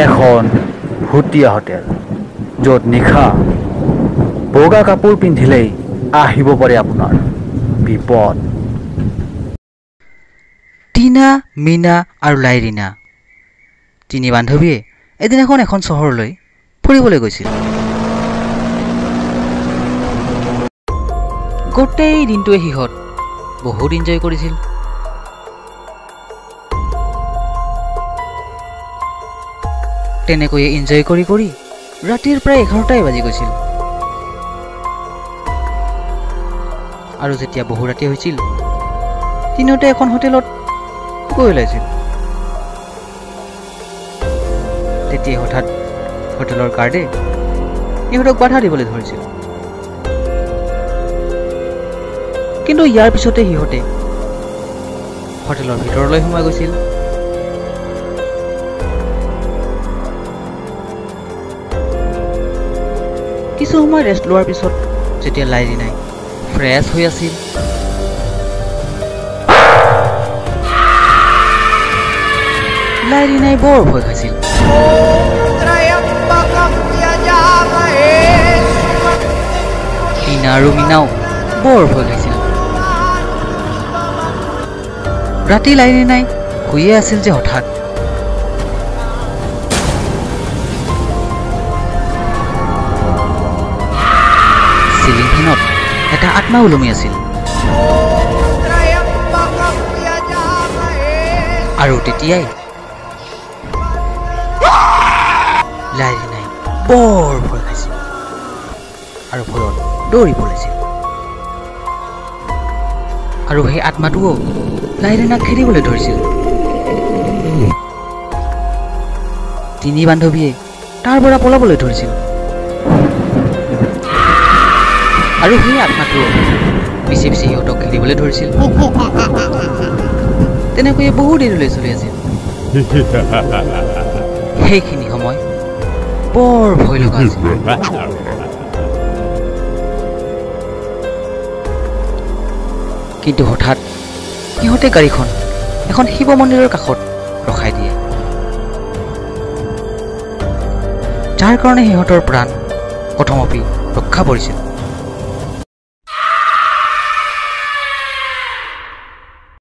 এখন ভুটীয়া হোটেল য'ত নিশা বগা কাপোৰ পিন্ধিলেই আহিব পাৰে আপোনাৰ বিপদ। টিনা, মিনা আৰু লাইৰিনা তিনি বান্ধৱীয়ে এদিনাখন এখন চহৰলৈ ফুৰিবলৈ গৈছিল। গোটেই দিনটোৱে সিহঁত বহুত এনজয় কৰিছিল। তেনেকৈয়ে এনজয় কৰি কৰি ৰাতিৰ প্ৰায় 11টাই বাজি গৈছিল। আৰু যেতিয়া বহু ৰাতি হৈছিল তিনিওটা এখন হোটেলত গৈ ওলাইছিল। তেতিয়া হঠাৎ হোটেলৰ গাৰ্ডে ইহঁতক বাধা দিবলৈ ধৰিছিল। কিন্তু ইয়াৰ পিছতে সিহঁতে হোটেলৰ ভিতৰলৈ সোমাই গৈছিল। কিছু সময় ৰেষ্ট লোৱাৰ পিছত যেতিয়া লাইৰিনাই ফ্ৰেছ হৈ আছিল, লাইৰিনাই বৰ ভয় খাইছিল। টিনা আৰু মিনাও বৰ ভয় খাইছিল। ৰাতি লাইৰিনাই শুয়ে আছিল যে হঠাৎ চিলিং ফেনত এটা আত্মা ওলমি আছিল। আৰু তেতিয়াই লাইৰিনাই বৰ ভয় খাইছিল আৰু ভয়ত দৌৰি পলাইছিল। আৰু সেই আত্মাটোও লাইৰিনাক খেদিবলৈ ধৰিছিল। তিনি বান্ধৱীয়ে তাৰ পৰা পলাবলৈ ধৰিছিল আৰু সেই আত্মাটোও পিছে পিছে সিহঁতক খেদিবলৈ ধৰিছিল। তেনেকৈয়ে বহু দেৰিলৈ চলি আছিল। সেইখিনি সময় বৰ ভয় লগা আছিল। কিন্তু হঠাৎ সিহঁতে গাড়ীখন এখন শিৱ মন্দিৰৰ কাষত ৰখাই দিয়ে, যাৰ কাৰণে সিহঁতৰ প্ৰাণ প্ৰথমপি ৰক্ষা পৰিছিল।